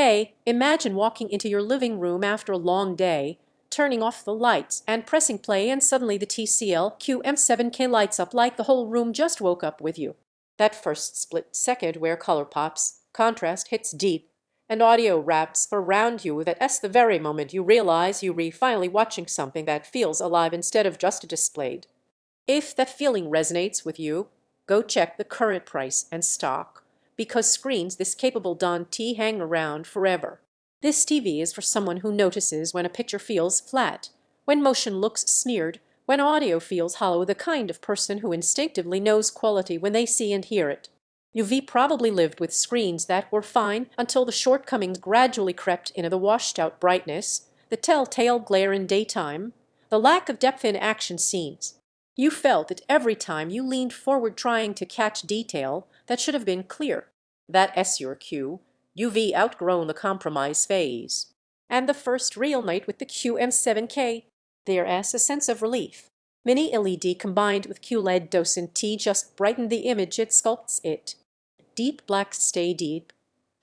Today, imagine walking into your living room after a long day, turning off the lights and pressing play, and suddenly the TCL QM7K lights up like the whole room just woke up with you. That first split second where color pops, contrast hits deep, and audio wraps around you, that's the very moment you realize you're finally watching something that feels alive instead of just displayed. If that feeling resonates with you, go check the current price and stock, because screens this capable don't hang around forever. This TV is for someone who notices when a picture feels flat, when motion looks smeared, when audio feels hollow, the kind of person who instinctively knows quality when they see and hear it. You've probably lived with screens that were fine until the shortcomings gradually crept into the washed-out brightness, the telltale glare in daytime, the lack of depth in action scenes. You felt it every time you leaned forward trying to catch detail that should have been clear. That's your cue. You've outgrown the compromise phase. And the first real night with the QM7K, there's a sense of relief. Mini LED combined with QLED docent just brighten the image, it sculpts it. Deep blacks stay deep,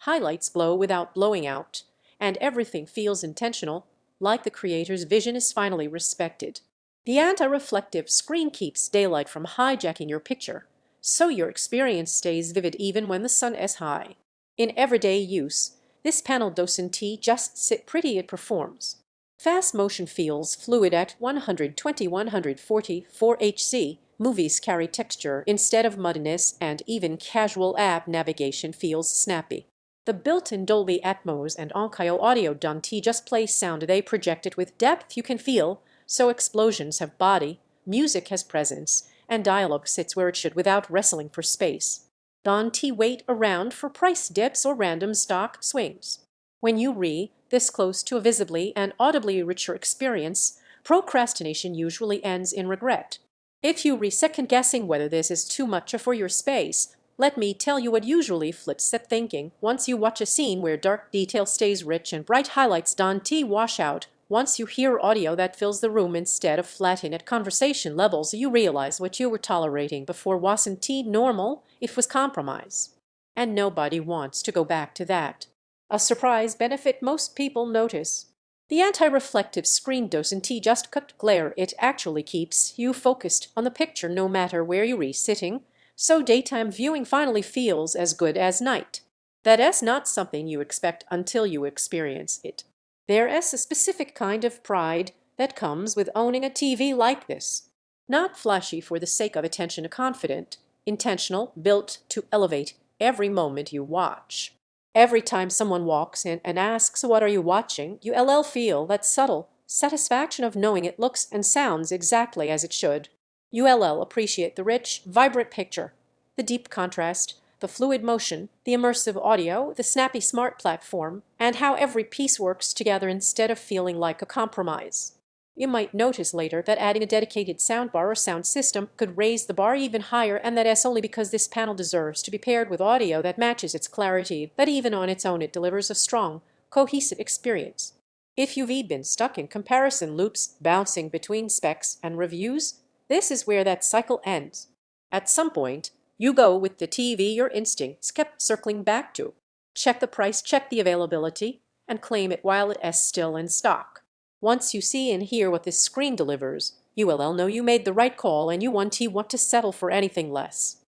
highlights glow without blowing out, and everything feels intentional, like the creator's vision is finally respected. The anti-reflective screen keeps daylight from hijacking your picture, so your experience stays vivid even when the sun is high. In everyday use, this panel doesn't just sit pretty, it performs. Fast motion feels fluid at 120-140 4HC. Movies carry texture instead of muddiness, and even casual app navigation feels snappy. The built-in Dolby Atmos and Onkyo audio don't just play sound, they project it with depth you can feel, so explosions have body, music has presence, and dialogue sits where it should without wrestling for space. Don't wait around for price dips or random stock swings. When you this close to a visibly and audibly richer experience, procrastination usually ends in regret. If you second-guessing whether this is too much for your space, let me tell you what usually flips that thinking. Once you watch a scene where dark detail stays rich and bright highlights don't wash out, once you hear audio that fills the room instead of flatten at conversation levels, you realize what you were tolerating before wasn't normal, it was compromise. And nobody wants to go back to that. A surprise benefit most people notice. The anti-reflective screen doesn't just cut glare, it actually keeps you focused on the picture no matter where you're sitting, so daytime viewing finally feels as good as night. That's not something you expect until you experience it. There is a specific kind of pride that comes with owning a TV like this. Not flashy for the sake of attention, confident, intentional, built to elevate every moment you watch. Every time someone walks in and asks, "What are you watching?" you'll feel that subtle satisfaction of knowing it looks and sounds exactly as it should. You'll appreciate the rich, vibrant picture, the deep contrast, the fluid motion, the immersive audio, the snappy smart platform, and how every piece works together instead of feeling like a compromise. You might notice later that adding a dedicated soundbar or sound system could raise the bar even higher, and that's only because this panel deserves to be paired with audio that matches its clarity, but even on its own it delivers a strong, cohesive experience. If you've been stuck in comparison loops, bouncing between specs and reviews, this is where that cycle ends. At some point, you go with the TV your instincts kept circling back to. Check the price, check the availability, and claim it while it is still in stock. Once you see and hear what this screen delivers, you'll know you made the right call and you won't want to settle for anything less.